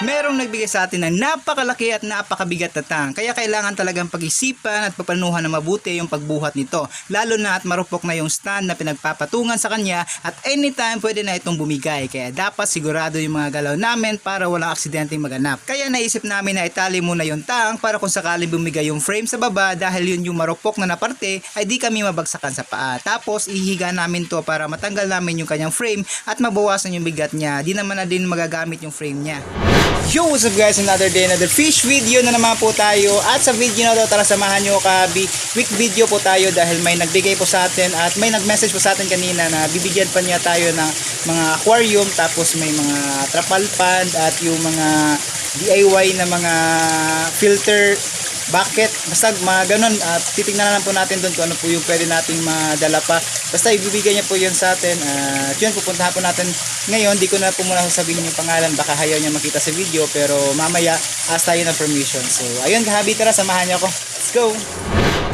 Merong nagbigay sa atin ng napakalaki at napakabigat na tank, kaya kailangan talagang pag-isipan at paplanuhan na mabuti yung pagbuhat nito, lalo na at marupok na yung stand na pinagpapatungan sa kanya at anytime pwede na itong bumigay, kaya dapat sigurado yung mga galaw namin para walang aksidenteng maganap. Kaya naisip namin na itali muna yung tank para kung sakaling bumigay yung frame sa baba, dahil yun yung marupok na parte ay di kami mabagsakan sa paa. Tapos ihiga namin to para matanggal namin yung kanyang frame at mabawasan yung bigat niya, di naman na din magagamit yung frame niya. Yo, what's up guys, another day, another fish video na naman po tayo. At sa video na to, tara samahan nyo kahabi, quick video po tayo dahil may nagbigay po sa atin at may nag-message po sa atin kanina na bibigyan pa niya tayo ng mga aquarium, tapos may mga trapal pond at yung mga DIY na mga filter bucket, basta mga ganun. At titignan na lang po natin doon kung ano po yung pwede nating madala pa. Basta ibibigay niya po yun sa atin. At yun, pupuntahan po natin ngayon. Di ko na po muna sasabihin yung pangalan, baka hayaw niya makita sa video, pero mamaya ask tayo ng permission. So ayun kahabi, tara samahan niyo ako. Let's go!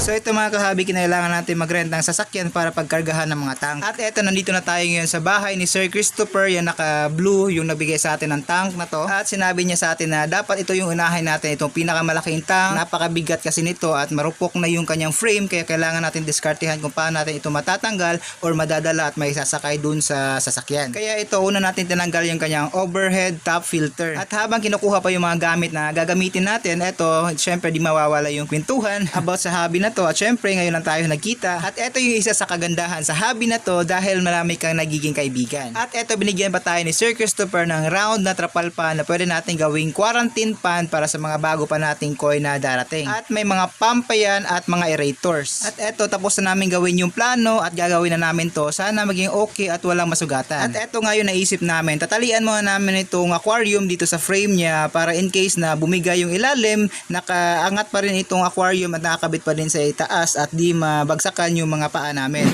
So ito mga kahabi, kinailangan natin mag-rent ng sasakyan para pagkargahan ng mga tank. At eto, nandito na tayo ngayon sa bahay ni Sir Christopher, yan naka-blue, yung nabigay sa atin ng tank na to. At sinabi niya sa atin na dapat ito yung unahin natin, itong pinakamalaking tank. Napakabigat kasi nito at marupok na yung kanyang frame, kaya kailangan natin diskartehan kung paano natin ito matatanggal or madadala at may sasakay dun sa sasakyan. Kaya ito, una natin tinanggal yung kanyang overhead top filter. At habang kinukuha pa yung mga gamit na gagamitin natin, eto, syempre di mawawala yung kwentuhan about sa hobby na to. At syempre ngayon lang tayo nagkita, at ito yung isa sa kagandahan sa hobby na to dahil marami kang nagiging kaibigan. At ito, binigyan pa tayo ni Sir Christopher ng round na trapal pan na pwede natin gawing quarantine pan para sa mga bago pa nating koi na darating. At may mga pump pa yan at mga aerators. At ito, tapos na namin gawin yung plano at gagawin na namin to, sana maging okay at walang masugatan. At ito ngayon naisip namin, tatalian muna namin itong aquarium dito sa frame niya para in case na bumigay yung ilalim, nakaangat pa rin itong aquarium at nakakabit pa rin sa itaas at di mabagsakan yung mga paa namin.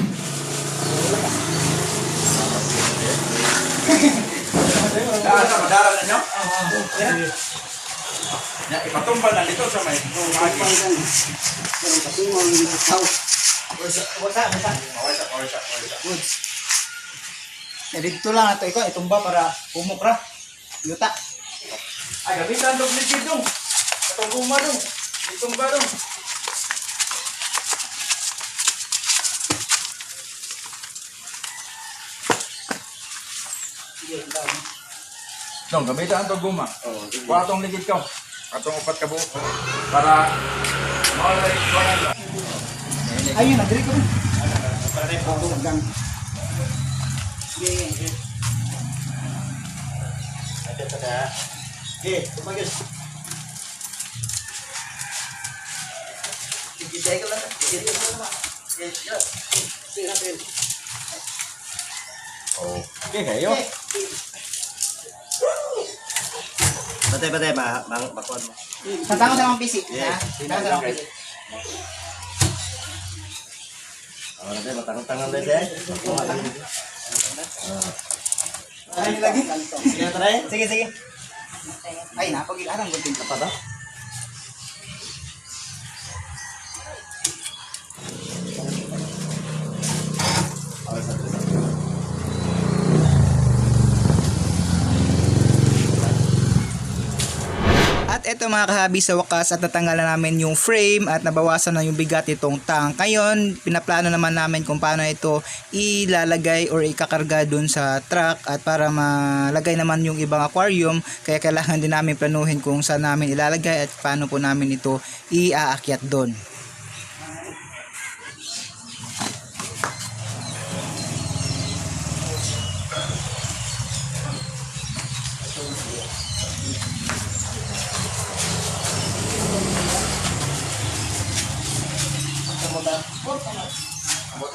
Madaral na nyo? Ipatumba na dito sa may Dito lang ito, ikaw itumba para pumukra yuta. ay gamitan dong ligid dong. Itong guma dong. Itumba dong. Dong, gamitan itong guma. Kuha itong ligid ko. Atong upat ka buo. Para mawala yung kuha. Ayun, nagdiri ko. Para rin po hanggang. Ada pada. Tumagos. Sige ko lang. Okay, kayo. Patay, makuha mo. Tatang sa mga PC. Ha? Tatang sa mga PC. Patay, matang-tangan dahil dahil. Ay, lagi. Sige, taray. Sige. Ay, napag-ilarang gunting ka pa daw. At eto mga kahabi, sa wakas at natanggalan namin yung frame at nabawasan na yung bigat nitong tank. Ngayon, pinaplano naman namin kung paano ito ilalagay or ikakarga dun sa truck at para malagay naman yung ibang aquarium. Kaya kailangan din namin planuhin kung saan namin ilalagay at paano po namin ito iaakyat dun.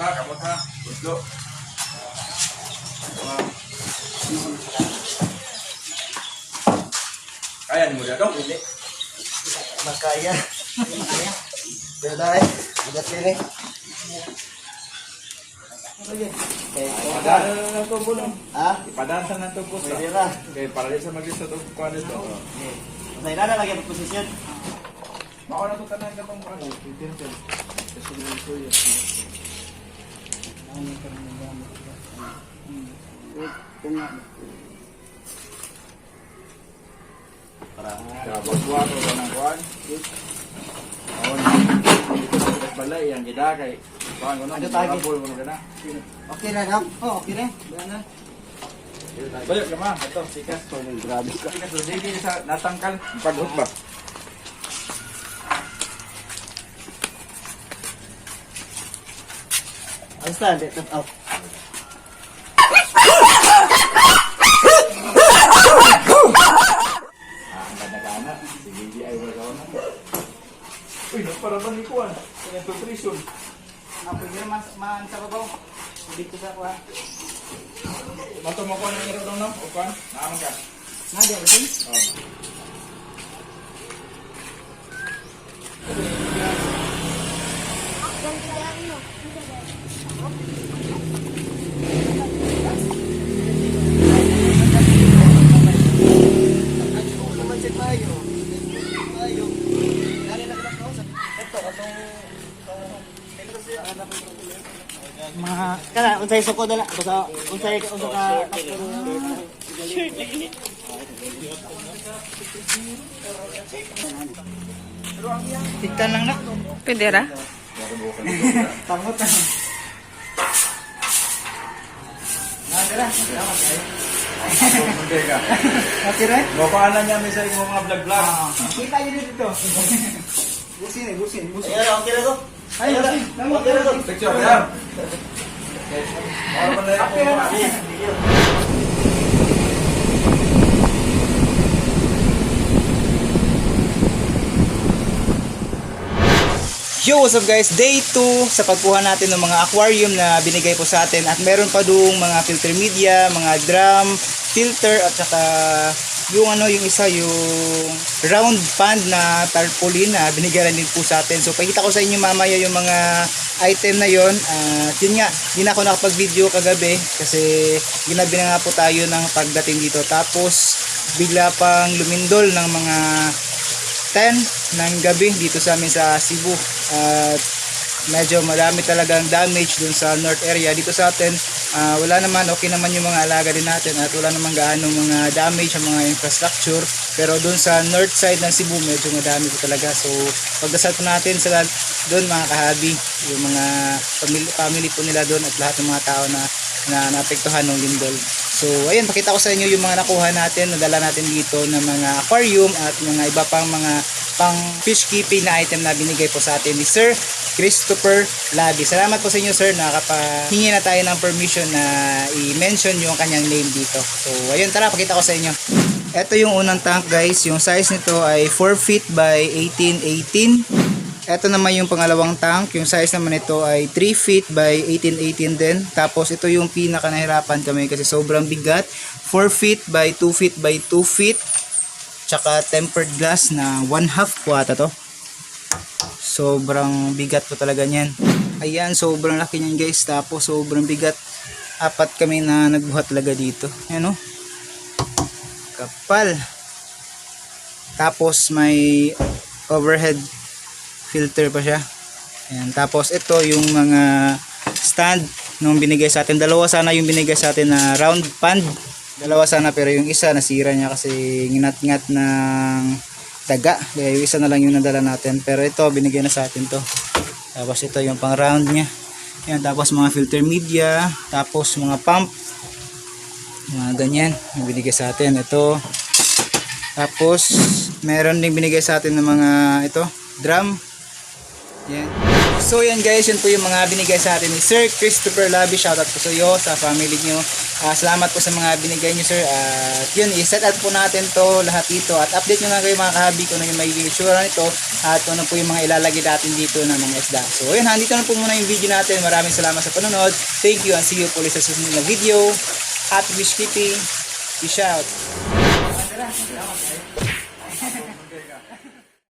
Kamot ha. Gudlo. Kaya ni mo dito? Hindi. Makaya. Pero dahil, bigat din eh. Ipadaan na ng tubo nung. Ha? Ipadaan sa ng tubo sa. Pwede na. Okay, para di sa magis sa tubo ko nito. Patay na lagi ang posisyon. Mao na to tanan ka tong ano, utensil. Kasi dito yun. Kaya pagbuhat ko ng kuhan. Oo na. Dito sa pilas balay, ang gida kay kuhan ko na. Ano tayo? Marabol ko na. Okay na, Dok? Oo, okay na. Wala na. Bayot ka ma. Ito, sikas. Grabe ka. Sikas, so sige sa natangkal. Paghut ba? Ayos na, dito. Oh. Ang ganda-gana. Sige, di ay wala na. Uy, nagparaban ni kuhan. Kaya nutrition. Ako yun man sa babaw. Dito sa kuha. Mato mo kuhan ng iro no? O kuhan? Naaman ka? Nadia, ito? Oo. Mga Kana, unsay suko na lang. Basta, unsay ka. tigtan lang na. Pwede ra? Tangot na. Nadira. Hindi ka. Natira? Mapaanan niya may sa imong mga vlog-vlog. Kita yun dito. Busin eh, busin. Ayun, okay na to. Ay, busin. Okay na to. Picture yan. Para ba na Okay na. Yo, what's up guys? Day 2 sa pagkuha natin ng mga aquarium na binigay po sa atin at meron pa doong mga filter media, mga drum, filter at saka yung yung isa yung round pan na tarpaulin na binigay din po sa atin. So pakita ko sa inyo mamaya yung mga item na yon. Yun nga, hindi na ako nakapag-video kagabi kasi ginabi na nga po tayo ng pagdating dito. Tapos bigla pang lumindol ng mga 10 ng gabi dito sa amin sa Cebu at medyo marami talagang damage dun sa north area. Dito sa atin wala naman, okay naman yung mga alaga din natin at wala naman gaano mga damage sa mga infrastructure, pero dun sa north side ng Cebu medyo madami po talaga. So pagdasal po natin sa dun mga kahabi, yung mga family po nila dun at lahat ng mga tao na naapektuhan ng lindol. So ayun, pakita ko sa inyo yung mga nakuha natin, nadala natin dito ng mga aquarium at mga iba pang mga pang fish keeping na item na binigay po sa atin ni Sir Christopher Labi. Salamat po sa inyo sir, nakapahingi na tayo ng permission na i-mention yung kanyang name dito. So ayun, tara pakita ko sa inyo. Ito yung unang tank guys, yung size nito ay 4 feet by 18-18. Ito naman yung pangalawang tank, yung size naman nito ay 3 feet by 18-18 din. Tapos ito yung pinaka nahirapan kami kasi sobrang bigat, 4 feet by 2 feet by 2 feet. Tsaka tempered glass na 1/2 po ata to. Sobrang bigat po talaga niyan. Ayan, sobrang laki niyan guys. Tapos sobrang bigat. 4 kami na nagbuhat talaga dito. Ayan o. Kapal. Tapos may overhead filter pa siya. Ayan. Tapos ito yung mga stand nung binigay sa atin. Dalawa sana yung binigay sa atin na round pan. Dalawa sana pero yung isa nasira niya kasi nginat-ngat ng daga. Kaya yung isa na lang yung nadala natin. Pero ito binigay na sa atin to. Tapos ito yung pang round niya. Ayan, tapos mga filter media. Tapos mga pump. Mga ganyan yung binigay sa atin. Ito. Tapos meron ding binigay sa atin ng mga ito drum. Yan. So yan guys, yun po yung mga binigay sa atin ni Sir Christopher Labi. Shoutout po sa iyo, sa family nyo. Salamat po sa mga binigay nyo sir. At yun, i-set up po natin to lahat dito. At update nyo na kayo mga kahabi kung ano yung magiging itsura nito. At kung ano po yung mga ilalagay natin dito ng mga isda. So yun, handito na po muna yung video natin. Maraming salamat sa panonood. Thank you and see you po ulit sa susunod na video. Happy fish keeping. Peace out.